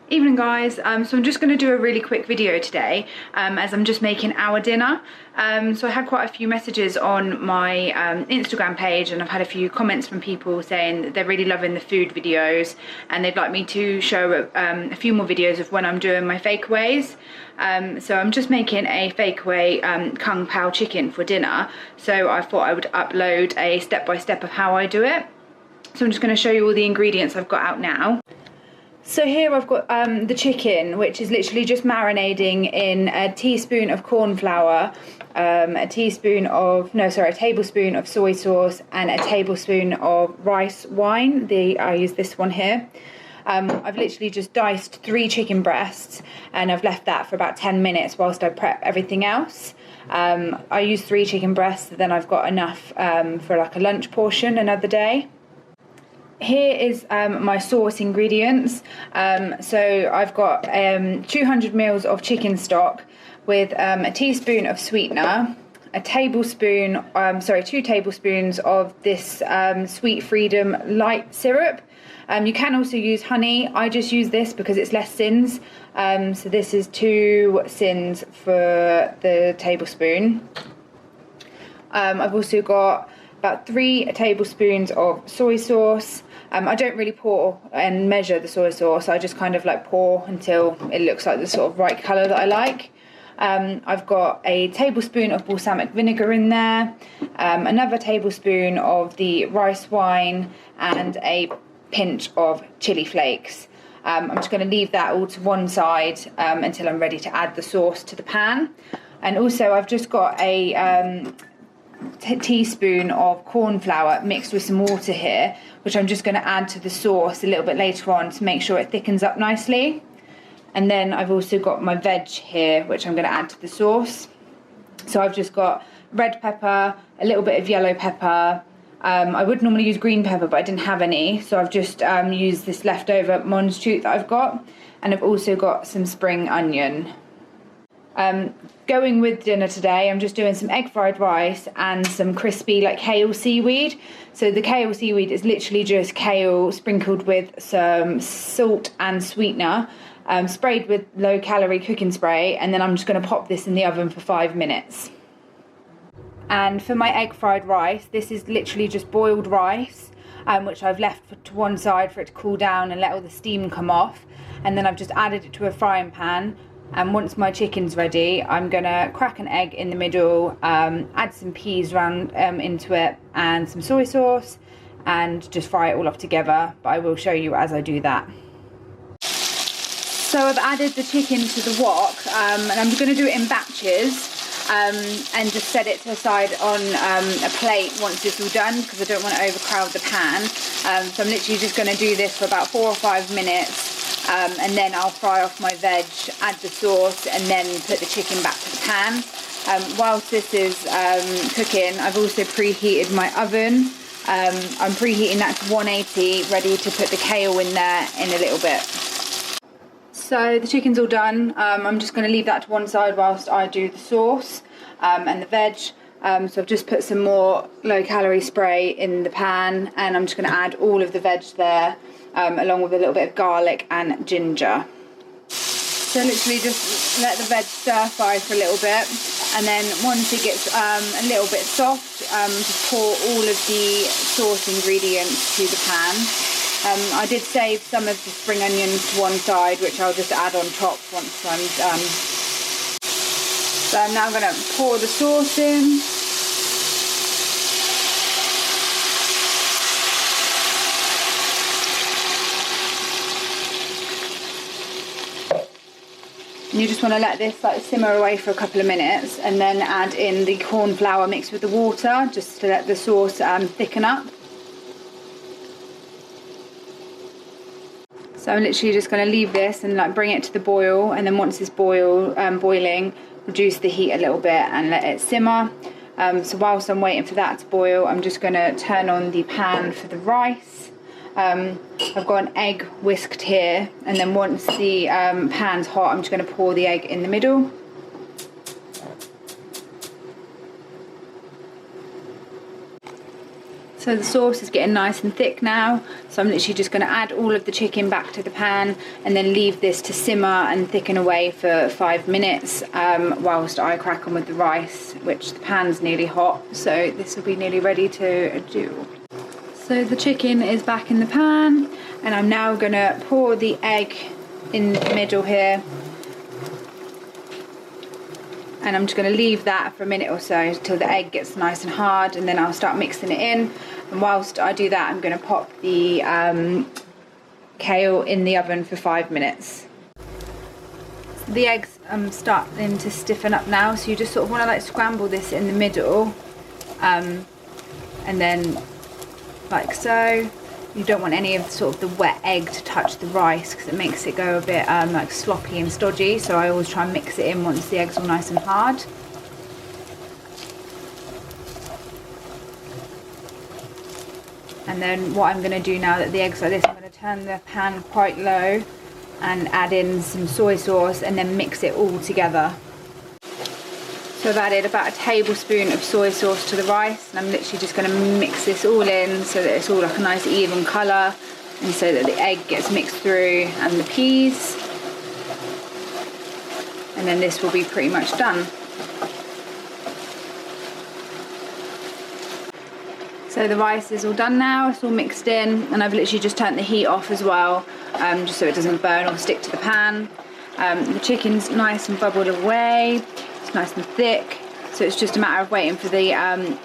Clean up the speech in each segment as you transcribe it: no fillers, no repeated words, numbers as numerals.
Evening guys, so I'm just going to do a really quick video today as I'm just making our dinner. So I had quite a few messages on my Instagram page, and I've had a few comments from people saying that they're really loving the food videos and they'd like me to show a few more videos of when I'm doing my fakeaways. So I'm just making a fakeaway Kung Pao chicken for dinner, so I thought I would upload a step-by-step of how I do it. So I'm just going to show you all the ingredients I've got out now. So here I've got the chicken, which is literally just marinating in a teaspoon of corn flour, a tablespoon of soy sauce, and a tablespoon of rice wine. I use this one here. I've literally just diced 3 chicken breasts, and I've left that for about 10 minutes whilst I prep everything else. I use 3 chicken breasts, then I've got enough for like a lunch portion another day. Here is my sauce ingredients. So I've got 200 mils of chicken stock with a teaspoon of sweetener, 2 tablespoons of this Sweet Freedom light syrup. You can also use honey. I just use this because it's less sins. So this is 2 sins for the tablespoon. I've also got about 3 tablespoons of soy sauce. I don't really pour and measure the soy sauce. I just kind of like pour until it looks like the sort of right colour that I like. I've got a tablespoon of balsamic vinegar in there, another tablespoon of the rice wine, and a pinch of chili flakes. I'm just going to leave that all to one side until I'm ready to add the sauce to the pan. And also I've just got a teaspoon of corn flour mixed with some water here, which I'm just going to add to the sauce a little bit later on to make sure it thickens up nicely. And then I've also got my veg here, which I'm going to add to the sauce. So I've just got red pepper, a little bit of yellow pepper. I would normally use green pepper, but I didn't have any, so I've just used this leftover Mons Chout that I've got. And I've also got some spring onion. Going with dinner today, I'm just doing some egg fried rice and some crispy like kale seaweed. So the kale seaweed is literally just kale sprinkled with some salt and sweetener, sprayed with low calorie cooking spray, and then I'm just going to pop this in the oven for 5 minutes. And for my egg fried rice, this is literally just boiled rice, which I've left to one side for it to cool down and let all the steam come off. And then I've just added it to a frying pan. And once my chicken's ready, I'm gonna crack an egg in the middle, add some peas into it and some soy sauce, and just fry it all up together. But I will show you as I do that. So I've added the chicken to the wok, and I'm gonna do it in batches, and just set it to the side on a plate once it's all done, because I don't want to overcrowd the pan. So I'm literally just gonna do this for about 4 or 5 minutes. And then I'll fry off my veg, add the sauce, and then put the chicken back to the pan. Whilst this is cooking, I've also preheated my oven. I'm preheating that to 180, ready to put the kale in there in a little bit. So the chicken's all done. I'm just going to leave that to one side whilst I do the sauce and the veg. So I've just put some more low calorie spray in the pan, and I'm just going to add all of the veg there. Along with a little bit of garlic and ginger. So literally just let the veg stir fry for a little bit, and then once it gets a little bit soft, just pour all of the sauce ingredients to the pan. I did save some of the spring onions to one side, which I'll just add on top once I'm done. So I'm now going to pour the sauce in. You just want to let this like simmer away for a couple of minutes, and then add in the corn flour mixed with the water, just to let the sauce thicken up. So I'm literally just going to leave this and like bring it to the boil, and then once it's boiling, reduce the heat a little bit and let it simmer. So whilst I'm waiting for that to boil, I'm just going to turn on the pan for the rice. I've got an egg whisked here, and then once the pan's hot, I'm just going to pour the egg in the middle. So the sauce is getting nice and thick now, so I'm literally just going to add all of the chicken back to the pan and then leave this to simmer and thicken away for 5 minutes whilst I crack on with the rice, which the pan's nearly hot, so this will be nearly ready to do. So the chicken is back in the pan, and I'm now going to pour the egg in the middle here. And I'm just going to leave that for a minute or so until the egg gets nice and hard, and then I'll start mixing it in. And whilst I do that, I'm going to pop the kale in the oven for 5 minutes. The eggs starting to stiffen up now, so you just sort of want to like scramble this in the middle, and then like so. You don't want any of sort of the wet egg to touch the rice because it makes it go a bit like sloppy and stodgy, so I always try and mix it in once the egg's all nice and hard. And then what I'm going to do now that the eggs are like this, I'm going to turn the pan quite low and add in some soy sauce and then mix it all together. So I've added about a tablespoon of soy sauce to the rice, and I'm literally just going to mix this all in so that it's all like a nice even colour, and so that the egg gets mixed through and the peas. And then this will be pretty much done. So the rice is all done now, it's all mixed in, and I've literally just turned the heat off as well, just so it doesn't burn or stick to the pan. The chicken's nice and bubbled away. It's nice and thick, so it's just a matter of waiting for the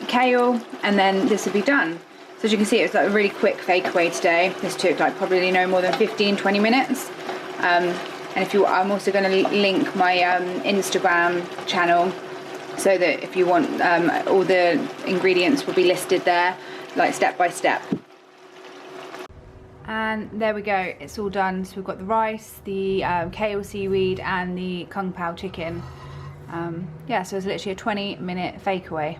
kale, and then this will be done. So as you can see, it's like a really quick fakeaway today. This took like probably no more than 15-20 minutes. And if you, I'm also going to link my Instagram channel, so that if you want, all the ingredients will be listed there, like step by step. And there we go, it's all done. So we've got the rice, the kale seaweed, and the Kung Pao chicken. Yeah, so it's literally a 20-minute fakeaway.